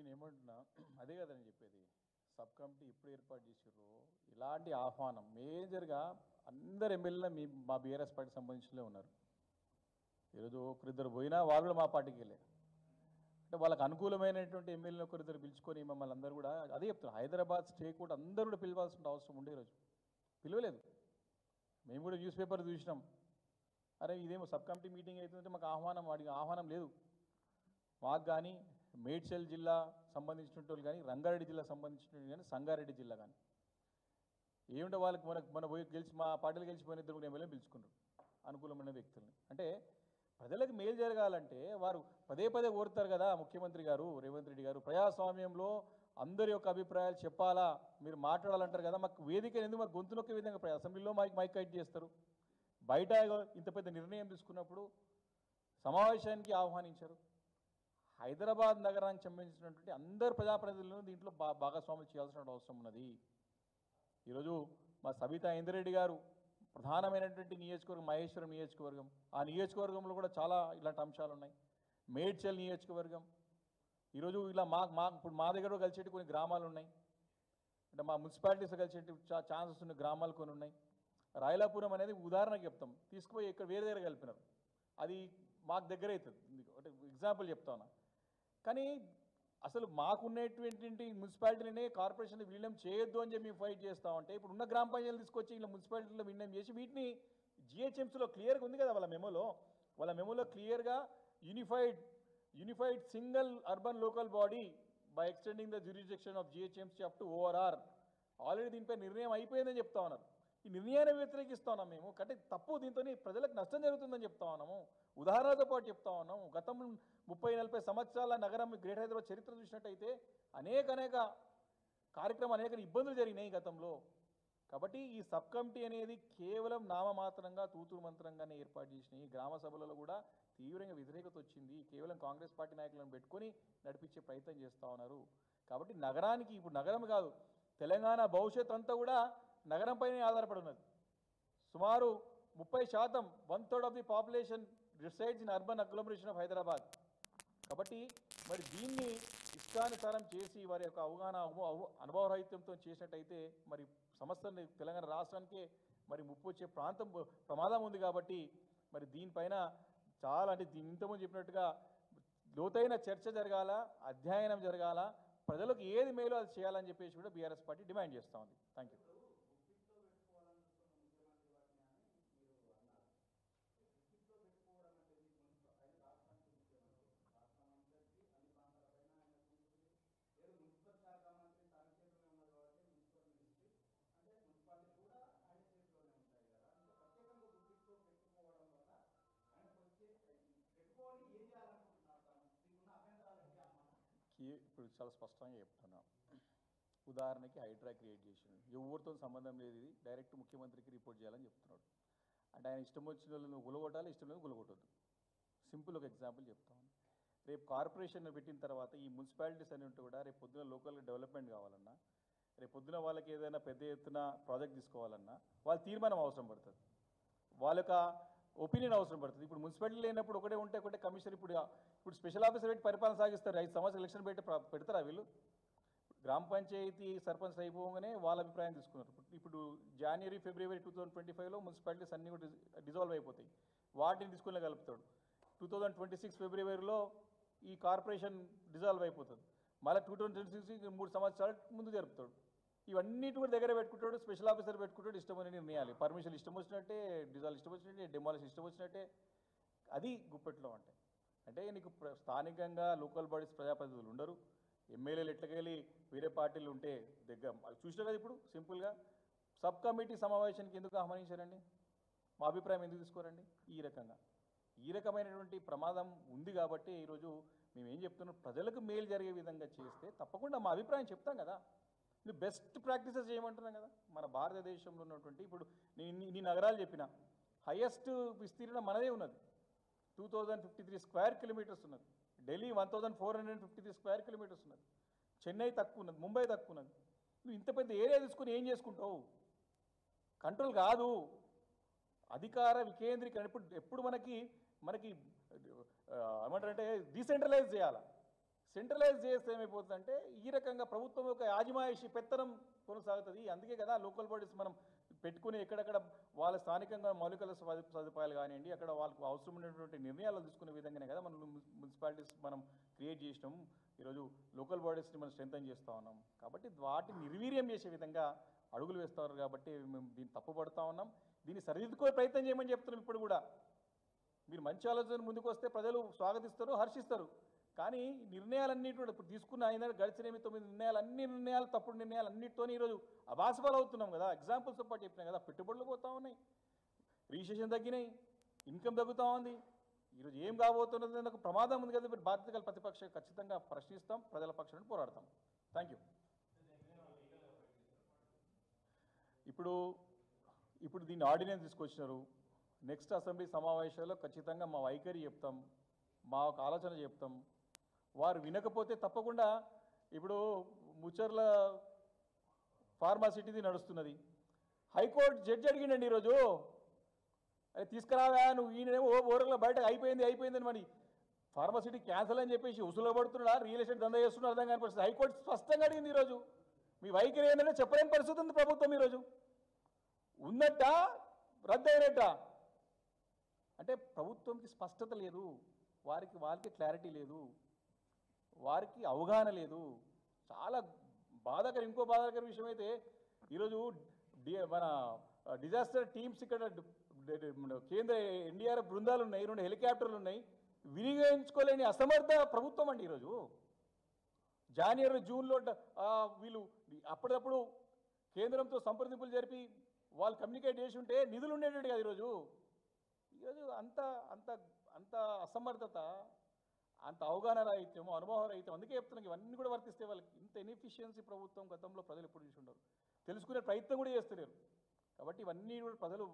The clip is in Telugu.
నేను ఏమంటున్నా అదే కదా నేను చెప్పేది. సబ్ కమిటీ ఇప్పుడు ఏర్పాటు చేసిర్రు, ఇలాంటి ఆహ్వానం మేజర్గా అందరు ఎమ్మెల్యేలు మా బీఆర్ఎస్ పార్టీకి సంబంధించినలే ఉన్నారు. ఈరోజు ఒకరిద్దరు పోయినా వాళ్ళు కూడా మా పార్టీకి వెళ్ళే, అంటే వాళ్ళకి అనుకూలమైనటువంటి ఎమ్మెల్యేలు ఒకరిద్దరు పిలుచుకొని మమ్మల్ని అందరూ కూడా అదే చెప్తున్నారు. హైదరాబాద్ స్టేక్ కూడా అందరూ కూడా పిలవాల్సిన అవసరం ఉండే ఈరోజు పిలవలేదు. మేము కూడా న్యూస్ పేపర్ చూసినాం. అరే ఇదేమో సబ్ కమిటీ మీటింగ్ అవుతుందంటే మాకు ఆహ్వానం లేదు. మాకు కానీ మేడ్చల్ జిల్లా సంబంధించిన వాళ్ళు కానీ, రంగారెడ్డి జిల్లా సంబంధించిన కానీ, సంగారెడ్డి జిల్లా కానీ ఏమిటో వాళ్ళకి మన పోయి మా పార్టీలు గెలిచిపోయిన ఇద్దరు ఎమ్మెల్యేలు పిలుచుకున్నారు అనుకూలమైన వ్యక్తుల్ని. అంటే ప్రజలకు మేలు జరగాలంటే వారు పదే పదే కోరుతారు కదా ముఖ్యమంత్రి గారు రేవంత్ రెడ్డి గారు, ప్రజాస్వామ్యంలో అందరి యొక్క అభిప్రాయాలు చెప్పాలా, మీరు మాట్లాడాలంటారు కదా, మాకు వేదిక ఎందుకు మాకు గొంతు నొక్కే విధంగా అసెంబ్లీలో మైక్ కట్ చేస్తారు, బయట ఇంత పెద్ద నిర్ణయం తీసుకున్నప్పుడు సమావేశానికి ఆహ్వానించారు. హైదరాబాద్ నగరానికి సంబంధించినటువంటి అందరు ప్రజాప్రతినిధులను దీంట్లో భాగస్వామ్యం చేయాల్సిన అవసరం ఉన్నది. ఈరోజు మా సబితా ఇంద్రెడ్డి గారు ప్రధానమైనటువంటి నియోజకవర్గం మహేశ్వరం నియోజకవర్గం, ఆ నియోజకవర్గంలో కూడా చాలా ఇలాంటి అంశాలు ఉన్నాయి. మేడ్చల్ నియోజకవర్గం ఈరోజు ఇలా ఇప్పుడు మా దగ్గర కలిసేటి కొన్ని గ్రామాలు ఉన్నాయి, అంటే మా మున్సిపాలిటీస్ కలిసేటి ఛాన్సెస్ ఉన్న గ్రామాలు కొన్ని ఉన్నాయి. రాయలాపురం అనేది ఉదాహరణకు చెప్తాం, తీసుకుపోయి ఇక్కడ వేరే దగ్గర కలిపినారు, అది మాకు దగ్గర అవుతుంది, అంటే ఎగ్జాంపుల్ చెప్తాను. కానీ అసలు మాకున్నటువంటి మున్సిపాలిటీలనే కార్పొరేషన్ విలీనం చేయొద్దు అని చెప్పి మేము ఫైట్ చేస్తామంటే, ఇప్పుడు ఉన్న గ్రామ పంచాయతీలు తీసుకొచ్చి ఇలా మున్సిపాలిటీలో విలీనం చేసి వీటిని జిహెచ్ఎంసీలో క్లియర్గా ఉంది కదా వాళ్ళ మెమోలో క్లియర్గా unified single urban local body by extending the jurisdiction of GHMC up to ORR already దీనిపై నిర్ణయం అయిపోయిందని చెప్తా ఉన్నారు. ఈ నిర్ణయాన్ని వ్యతిరేకిస్తా ఉన్నాం మేము, అంటే తప్పు, దీంతో ప్రజలకు నష్టం జరుగుతుందని చెప్తా ఉన్నాము. ఉదాహరణతో పాటు చెప్తా ఉన్నాము, గతం 30-40 సంవత్సరాల నగరం గ్రేటర్ హైదరాబాద్ చరిత్ర చూసినట్టయితే అనేక కార్యక్రమాలు, అనేక ఇబ్బందులు జరిగినాయి గతంలో. కాబట్టి ఈ సబ్ కమిటీ అనేది కేవలం నామమాత్రంగా తూతురు మంత్రంగానే ఏర్పాటు చేసిన ఈ గ్రామ సభలలో కూడా తీవ్రంగా వ్యతిరేకత వచ్చింది. కేవలం కాంగ్రెస్ పార్టీ నాయకులను పెట్టుకొని నడిపించే ప్రయత్నం చేస్తూ ఉన్నారు. కాబట్టి నగరానికి ఇప్పుడు నగరం కాదు, తెలంగాణ భవిష్యత్ అంతా కూడా నగరంపైనే ఆధారపడి ఉన్నది. సుమారు 30%, 1/3 of the population resides in urban agglomeration of Hyderabad. కాబట్టి మరి దీన్ని ఇష్టానుసారం చేసి వారి యొక్క అనుభవరహిత్యంతో చేసినట్టయితే మరి సమస్త తెలంగాణ రాష్ట్రానికే మరి ముప్పు వచ్చే ప్రమాదం ఉంది. కాబట్టి మరి దీనిపైన చాలా, అంటే ఇంతకుముందు చెప్పినట్టుగా లోతైన చర్చ జరగాల, అధ్యయనం జరగాల, ప్రజలకు ఏది మేలో అది చేయాలని చెప్పేసి కూడా బీఆర్ఎస్ పార్టీ డిమాండ్ చేస్తూ ఉంది. Thank you. ఇప్పుడు చాలా స్పష్టంగా చెప్తున్నా. ఉదాహరణకి హైడ్రా క్రియేట్ చేసిన ఎవరితో సంబంధం లేదు, ఇది డైరెక్ట్ ముఖ్యమంత్రికి రిపోర్ట్ చేయాలని చెప్తున్నాడు. అంటే ఆయన ఇష్టం వచ్చిన వాళ్ళని గులగొట్టాలి, ఇష్టం లేదు గులగొట్టద్దు. సింపుల్ ఒక ఎగ్జాంపుల్ చెప్తాను. రేపు కార్పొరేషన్ పెట్టిన తర్వాత ఈ మున్సిపాలిటీస్ అన్ని ఉంటే కూడా రేపు పొద్దున లోకల్గా డెవలప్మెంట్ కావాలన్నా, రేపు పొద్దున వాళ్ళకి ఏదైనా పెద్ద ఎత్తున ప్రాజెక్ట్ తీసుకోవాలన్నా వాళ్ళ తీర్మానం అవసరం పడుతుంది, వాళ్ళ యొక్క ఒపీనియన్ అవసరం పడుతుంది. ఇప్పుడు మున్సిపాలిటీ లేనప్పుడు ఒకటే కమిషనర్ ఇప్పుడు స్పెషల్ ఆఫీసర్ పెట్టి పరిపాలన సాగిస్తారు. 5 సంవత్సరాలు ఎలక్షన్ పెడతారా వీళ్ళు? గ్రామ పంచాయతీ సర్పంచ్ అయిపోగానే వాళ్ళ అభిప్రాయం తీసుకున్నారు. ఇప్పుడు జనవరి ఫిబ్రవరి 2025లో మున్సిపాలిటీస్ అన్నీ కూడా డిజాల్వ్ అయిపోతాయి, వాటిని తీసుకునే కలుపుతాడు. 2026 ఫిబ్రవరిలో ఈ కార్పొరేషన్ డిజాల్వ్ అయిపోతుంది, మళ్ళీ 2026 3 సంవత్సరాలు ముందు జరుపుతాడు. ఇవన్నిటి కూడా దగ్గర పెట్టుకుంటాడు, స్పెషల్ ఆఫీసర్ పెట్టుకుంటాడు, ఇష్టమని నిర్ణయాలు, పర్మిషన్ ఇష్టం వచ్చినట్టే, డిజాల్వ్ ఇష్టం వచ్చినట్టే, డెమాలిషన్ ఇష్టం వచ్చినట్టే. అది గుప్పెట్లో అంటే నీకు స్థానికంగా లోకల్ బాడీస్ ప్రజాప్రతినిధులు ఉండరు, ఎమ్మెల్యేలు ఎట్లకెళ్ళి వేరే పార్టీలు ఉంటే దగ్గర చూసినా కదా. ఇప్పుడు సింపుల్గా సబ్ కమిటీ సమావేశానికి ఎందుకు ఆహ్వానించారండి, మా అభిప్రాయం ఎందుకు తీసుకోరండి? ఈ రకమైనటువంటి ప్రమాదం ఉంది. కాబట్టి ఈరోజు మేము ఏం చెప్తున్నాం, ప్రజలకు మేలు జరిగే విధంగా చేస్తే తప్పకుండా మా అభిప్రాయం చెప్తాం కదా. ఇది బెస్ట్ ప్రాక్టీసెస్ చేయమంటున్నాం కదా. మన భారతదేశంలో ఉన్నటువంటి ఇప్పుడు నీ నగరాలు చెప్పిన హైయెస్ట్ విస్తీర్ణం మనదే ఉన్నది, 2053 స్క్వేర్ కిలోమీటర్స్ ఉన్నది. ఢిల్లీ 1453 స్క్వేర్ కిలోమీటర్స్ ఉన్నది. చెన్నై తక్కువ ఉన్నది, ముంబై తక్కువ ఉన్నది. నువ్వు ఇంత పెద్ద ఏరియా తీసుకుని ఏం చేసుకుంటావు? కంట్రోల్ కాదు, అధికార వికేంద్రీకరణ. ఎప్పుడు మనకి ఏమంటారంటే డీసెంట్రలైజ్ చేయాలి, సెంట్రలైజ్ చేస్తే ఏమైపోతుందంటే ఈ రకంగా ప్రభుత్వం యొక్క యాజమాయిషి పెత్తనం కొనసాగుతుంది. అందుకే కదా లోకల్ బాడీస్ మనం పెట్టుకుని ఎక్కడెక్కడ వాళ్ళ స్థానికంగా మౌలిక సదుపాయాలు కానివ్వండి, అక్కడ వాళ్ళకు అవసరమైనటువంటి నిర్ణయాలు తీసుకునే విధంగానే కదా మనం మున్సిపాలిటీస్ మనం క్రియేట్ చేసినాం. ఈరోజు లోకల్ బాడీస్ని మనం స్ట్రెంథన్ చేస్తూ ఉన్నాం. కాబట్టి వాటిని నిర్వీర్యం చేసే విధంగా అడుగులు వేస్తారు. కాబట్టి మేము దీన్ని తప్పుపడతా ఉన్నాం. దీన్ని సరిదిద్దుకునే ప్రయత్నం చేయమని చెప్తున్నాం. ఇప్పుడు కూడా మీరు మంచి ఆలోచన ముందుకు వస్తే ప్రజలు స్వాగతిస్తారు, హర్షిస్తారు. కానీ నిర్ణయాలన్నిటి ఇప్పుడు తీసుకున్న ఆయన గడిచిన 9 నిర్ణయాలు తప్పుడు నిర్ణయాలు అన్నిటితో ఈరోజు అభాసపాలు అవుతున్నాం కదా. ఎగ్జాంపుల్స్తో పాటు చెప్పినాం కదా, పెట్టుబడులు పోతా ఉన్నాయి, రిజిస్ట్రేషన్ తగ్గినాయి, ఇన్కమ్ తగ్గుతూ ఉంది. ఈరోజు ఏం కాబోతున్నది నాకు ప్రమాదం ఉంది కదా. బాధ్యత గల ప్రతిపక్షం ఖచ్చితంగా ప్రశ్నిస్తాం, ప్రజల పక్షాన్ని పోరాడతాం. Thank you. ఇప్పుడు దీన్ని ఆర్డినెన్స్ తీసుకొచ్చినారు. నెక్స్ట్ అసెంబ్లీ సమావేశాల్లో ఖచ్చితంగా మా వైఖరి చెప్తాం, మా ఒక ఆలోచన చెప్తాం. వారు వినకపోతే తప్పకుండా ఇప్పుడు ముచ్చర్ల ఫార్మాసిటీది నడుస్తున్నది. హైకోర్టు జడ్జి అడిగిండండి ఈరోజు, అరే తీసుకురావా నువ్వు, ఈయనేమో ఓరగల బయట అయిపోయిందని మరి ఫార్మాసిటీ క్యాన్సల్ అని చెప్పేసి ఉసులు పడుతున్నాడా, రియల్ ఎస్టేట్ దందా చేస్తున్నారు అర్థం కాని పరిస్థితి. హైకోర్టు స్పష్టంగా అడిగింది. ఈరోజు మీ వైఖరి ఏంటంటే చెప్పలేని పరిస్థితి ఉంది ప్రభుత్వం. ఈరోజు ఉన్నట్ట రద్దయినట్ట అంటే ప్రభుత్వంకి స్పష్టత లేదు, వాళ్ళకి క్లారిటీ లేదు, వారికి అవగాహన లేదు. చాలా బాధాకరం. ఇంకో బాధాకర విషయం అయితే ఈరోజు మన డిజాస్టర్ టీమ్స్ ఇక్కడ కేంద్ర ఎన్డీఆర్ఎఫ్ బృందాలు ఉన్నాయి, 2 హెలికాప్టర్లు ఉన్నాయి, వినియోగించుకోలేని అసమర్థ ప్రభుత్వం అండి. ఈరోజు జనవరి జూన్లో వీళ్ళు అప్పటికప్పుడు కేంద్రంతో సంప్రదింపులు జరిపి వాళ్ళు కమ్యూనికేట్ చేసి ఉంటే నిధులు ఉండేటట్టు కదా. ఈరోజు అంత అంత అంత అసమర్థత, అంత అవగాహన రాహిత్యము, అనుభవ రాహిత్యం. అందుకే చెప్తున్నాం ఇవన్నీ కూడా వర్తిస్తే వాళ్ళకి. ఇంత ఇన్ఎఫిషియన్సీ ప్రభుత్వం గతంలో ప్రజలు ఎప్పుడు చూసి ఉండరు, తెలుసుకునే ప్రయత్నం కూడా చేస్తలేరు. కాబట్టి ఇవన్నీ కూడా ప్రజలు